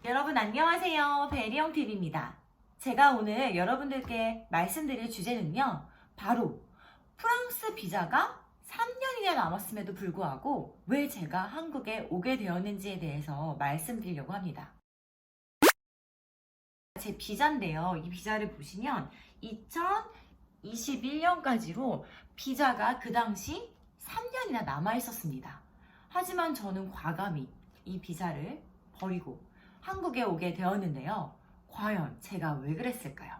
여러분 안녕하세요. 베리영TV입니다. 제가 오늘 여러분들께 말씀드릴 주제는요. 바로 프랑스 비자가 3년이나 남았음에도 불구하고 왜 제가 한국에 오게 되었는지에 대해서 말씀드리려고 합니다. 제 비자인데요. 이 비자를 보시면 2021년까지로 비자가 그 당시 3년이나 남아 있었습니다. 하지만 저는 과감히 이 비자를 버리고 한국에 오게 되었는데요. 과연 제가 왜 그랬을까요?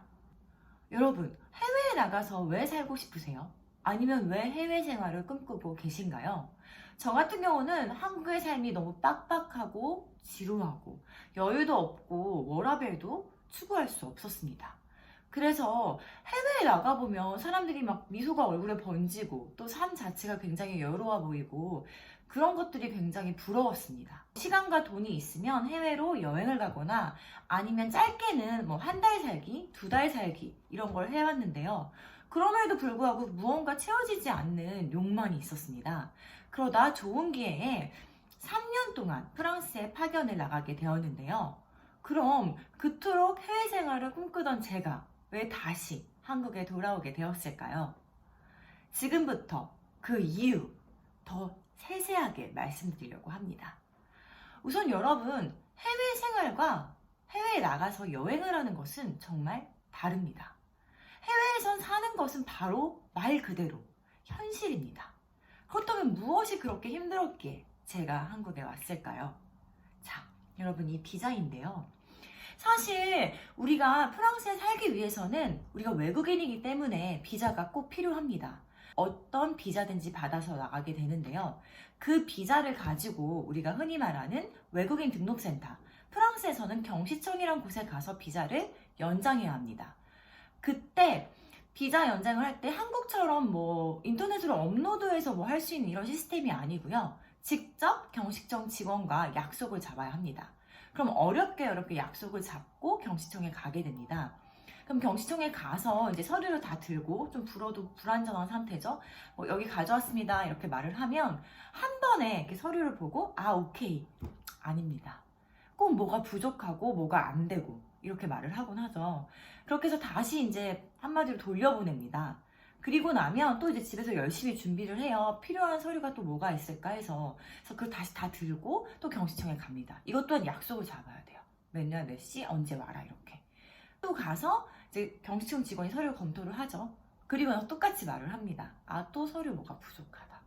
여러분, 해외에 나가서 왜 살고 싶으세요? 아니면 왜 해외 생활을 꿈꾸고 계신가요? 저 같은 경우는 한국의 삶이 너무 빡빡하고 지루하고 여유도 없고 워라밸도 추구할 수 없었습니다. 그래서 해외에 나가보면 사람들이 막 미소가 얼굴에 번지고 또 삶 자체가 굉장히 여유로워 보이고 그런 것들이 굉장히 부러웠습니다. 시간과 돈이 있으면 해외로 여행을 가거나 아니면 짧게는 뭐 한 달 살기, 두 달 살기 이런 걸 해왔는데요. 그럼에도 불구하고 무언가 채워지지 않는 욕망이 있었습니다. 그러다 좋은 기회에 3년 동안 프랑스에 파견을 나가게 되었는데요. 그럼 그토록 해외 생활을 꿈꾸던 제가 왜 다시 한국에 돌아오게 되었을까요? 지금부터 그 이유 더 세세하게 말씀드리려고 합니다. 우선 여러분, 해외 생활과 해외에 나가서 여행을 하는 것은 정말 다릅니다. 해외에선 사는 것은 바로 말 그대로 현실입니다. 그렇다면 무엇이 그렇게 힘들었기에 제가 한국에 왔을까요? 자, 여러분 이 비자인데요. 사실 우리가 프랑스에 살기 위해서는 우리가 외국인이기 때문에 비자가 꼭 필요합니다. 어떤 비자든지 받아서 나가게 되는데요. 그 비자를 가지고 우리가 흔히 말하는 외국인 등록센터, 프랑스에서는 경시청이란 곳에 가서 비자를 연장해야 합니다. 그때 비자 연장을 할 때 한국처럼 뭐 인터넷으로 업로드해서 뭐 할 수 있는 이런 시스템이 아니고요. 직접 경시청 직원과 약속을 잡아야 합니다. 그럼 어렵게 약속을 잡고 경시청에 가게 됩니다. 그럼 경시청에 가서 이제 서류를 다 들고 좀 불안정한 상태죠. 뭐 여기 가져왔습니다. 이렇게 말을 하면 한 번에 이렇게 서류를 보고 아 오케이 아닙니다. 꼭 뭐가 부족하고 뭐가 안 되고 이렇게 말을 하곤 하죠. 그렇게 해서 다시 이제 한마디로 돌려보냅니다. 그리고 나면 또 이제 집에서 열심히 준비를 해요. 필요한 서류가 또 뭐가 있을까 해서. 그래서 그걸 다시 다 들고 또 경시청에 갑니다. 이것 또한 약속을 잡아야 돼요. 몇 년 몇 시 언제 와라 이렇게. 또 가서 이제 경시청 직원이 서류 검토를 하죠. 그리고 나서 똑같이 말을 합니다. 아, 또 서류 뭐가 부족하다.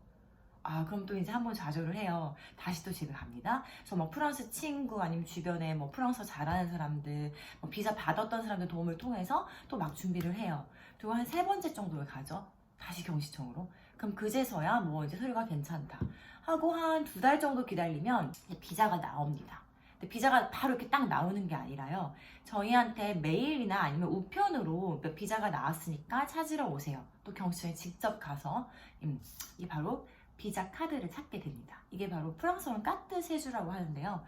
아, 그럼 또 이제 한번 좌절을 해요. 다시 또 집에 갑니다. 그래서 뭐 프랑스 친구 아니면 주변에 뭐 프랑스어 잘하는 사람들, 뭐 비자 받았던 사람들 도움을 통해서 또 막 준비를 해요. 그리고 한 3번째 정도를 가죠. 다시 경시청으로. 그럼 그제서야 뭐 이제 서류가 괜찮다 하고 한 2달 정도 기다리면 비자가 나옵니다. 근데 비자가 바로 이렇게 딱 나오는 게 아니라요. 저희한테 메일이나 아니면 우편으로 비자가 나왔으니까 찾으러 오세요. 또 경시청에 직접 가서 이 바로 비자 카드를 찾게 됩니다. 이게 바로 프랑스어는 까뜨 세주라고 하는데요.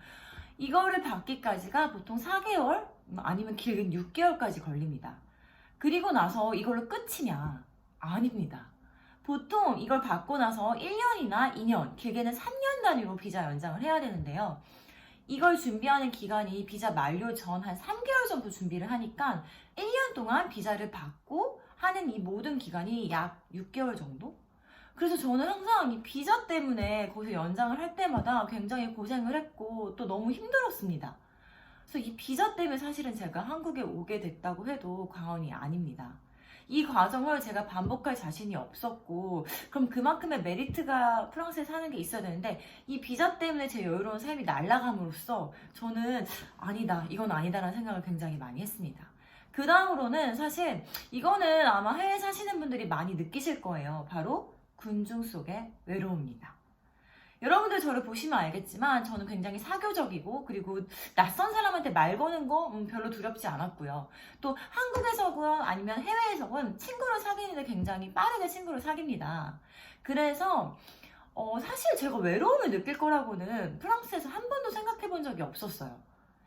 이거를 받기까지가 보통 4개월 아니면 길게는 6개월까지 걸립니다. 그리고 나서 이걸로 끝이냐? 아닙니다. 보통 이걸 받고 나서 1년이나 2년, 길게는 3년 단위로 비자 연장을 해야 되는데요. 이걸 준비하는 기간이 비자 만료 전 한 3개월 정도 준비를 하니까 1년 동안 비자를 받고 하는 이 모든 기간이 약 6개월 정도? 그래서 저는 항상 이 비자 때문에 거기서 연장을 할 때마다 굉장히 고생을 했고 또 너무 힘들었습니다. 그래서 이 비자 때문에 사실은 제가 한국에 오게 됐다고 해도 과언이 아닙니다. 이 과정을 제가 반복할 자신이 없었고 그럼 그만큼의 메리트가 프랑스에 사는 게 있어야 되는데 이 비자 때문에 제 여유로운 삶이 날아감으로써 저는 아니다, 이건 아니다라는 생각을 굉장히 많이 했습니다. 그 다음으로는 사실 이거는 아마 해외에 사시는 분들이 많이 느끼실 거예요. 바로 군중 속의 외로움입니다. 여러분들 저를 보시면 알겠지만 저는 굉장히 사교적이고 그리고 낯선 사람한테 말 거는 거 별로 두렵지 않았고요. 또 한국에서건 아니면 해외에서건 친구를 사귀는데 굉장히 빠르게 친구를 사귀입니다. 그래서 사실 제가 외로움을 느낄 거라고는 프랑스에서 한 번도 생각해 본 적이 없었어요.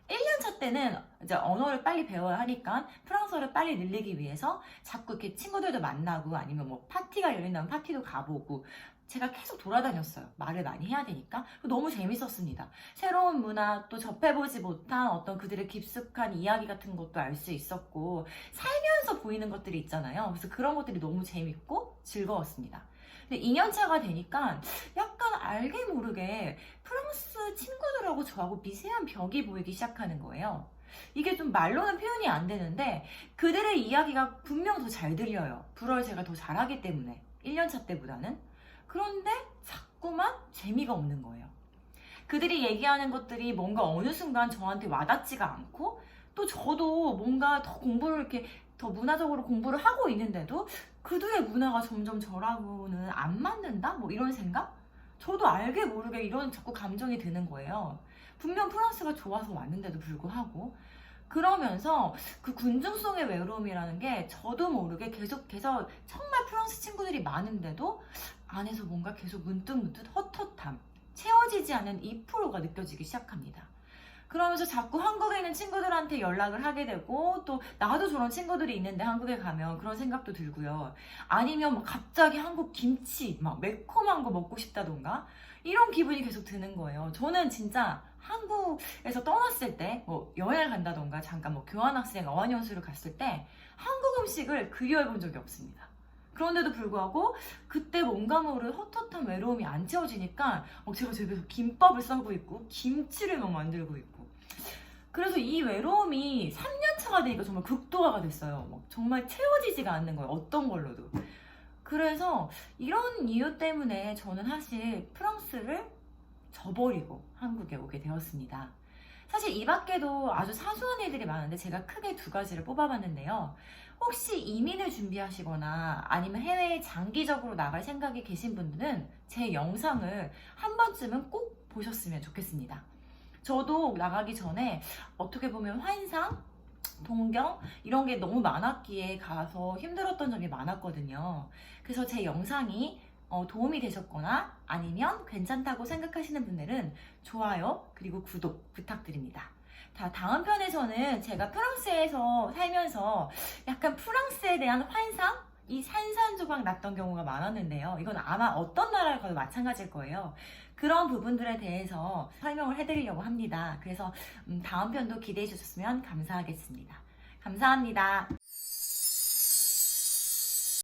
1년차 때는 이제 언어를 빨리 배워야 하니까 프랑스어를 빨리 늘리기 위해서 자꾸 이렇게 친구들도 만나고 아니면 뭐 파티가 열린다면 파티도 가보고 제가 계속 돌아다녔어요. 말을 많이 해야 되니까. 너무 재밌었습니다. 새로운 문화, 또 접해보지 못한 어떤 그들의 깊숙한 이야기 같은 것도 알 수 있었고, 살면서 보이는 것들이 있잖아요. 그래서 그런 것들이 너무 재밌고 즐거웠습니다. 근데 2년차가 되니까 약간 알게 모르게 프랑스 친구들하고 저하고 미세한 벽이 보이기 시작하는 거예요. 이게 좀 말로는 표현이 안 되는데 그들의 이야기가 분명 더 잘 들려요. 불어를 제가 더 잘하기 때문에 1년차 때보다는. 그런데 자꾸만 재미가 없는 거예요. 그들이 얘기하는 것들이 뭔가 어느 순간 저한테 와닿지가 않고 또 저도 뭔가 더 공부를 이렇게 더 문화적으로 공부를 하고 있는데도 그들의 문화가 점점 저랑은 안 맞는다? 뭐 이런 생각? 저도 알게 모르게 이런 자꾸 감정이 드는 거예요. 분명 프랑스가 좋아서 왔는데도 불구하고. 그러면서 그 군중성의 외로움이라는 게 저도 모르게 계속해서 정말 프랑스 친구들이 많은데도 안에서 뭔가 계속 문득문득 헛헛함, 채워지지 않은 2%가 느껴지기 시작합니다. 그러면서 자꾸 한국에 있는 친구들한테 연락을 하게 되고 또 나도 저런 친구들이 있는데 한국에 가면 그런 생각도 들고요. 아니면 막 갑자기 한국 김치 막 매콤한 거 먹고 싶다던가 이런 기분이 계속 드는 거예요. 저는 진짜 한국에서 떠났을 때 뭐 여행을 간다던가 잠깐 뭐 교환학생 어학연수를 갔을 때 한국 음식을 그리워해 본 적이 없습니다. 그런데도 불구하고 그때 뭔가 모를 헛헛한 외로움이 안 채워지니까 제가 집에서 김밥을 싸고 있고 김치를 막 만들고 있고 그래서 이 외로움이 3년 차가 되니까 정말 극도화가 됐어요. 막 정말 채워지지가 않는 거예요. 어떤 걸로도. 그래서 이런 이유 때문에 저는 사실 프랑스를 저버리고 한국에 오게 되었습니다. 사실 이 밖에도 아주 사소한 일들이 많은데 제가 크게 두 가지를 뽑아봤는데요. 혹시 이민을 준비하시거나 아니면 해외에 장기적으로 나갈 생각이 계신 분들은 제 영상을 한 번쯤은 꼭 보셨으면 좋겠습니다. 저도 나가기 전에 어떻게 보면 환상, 동경 이런 게 너무 많았기에 가서 힘들었던 점이 많았거든요. 그래서 제 영상이 도움이 되셨거나 아니면 괜찮다고 생각하시는 분들은 좋아요 그리고 구독 부탁드립니다. 다음 편에서는 제가 프랑스에서 살면서 약간 프랑스에 대한 환상? 이 산산조각 났던 경우가 많았는데요. 이건 아마 어떤 나라를 가도 마찬가지일 거예요. 그런 부분들에 대해서 설명을 해드리려고 합니다. 그래서 다음 편도 기대해 주셨으면 감사하겠습니다. 감사합니다.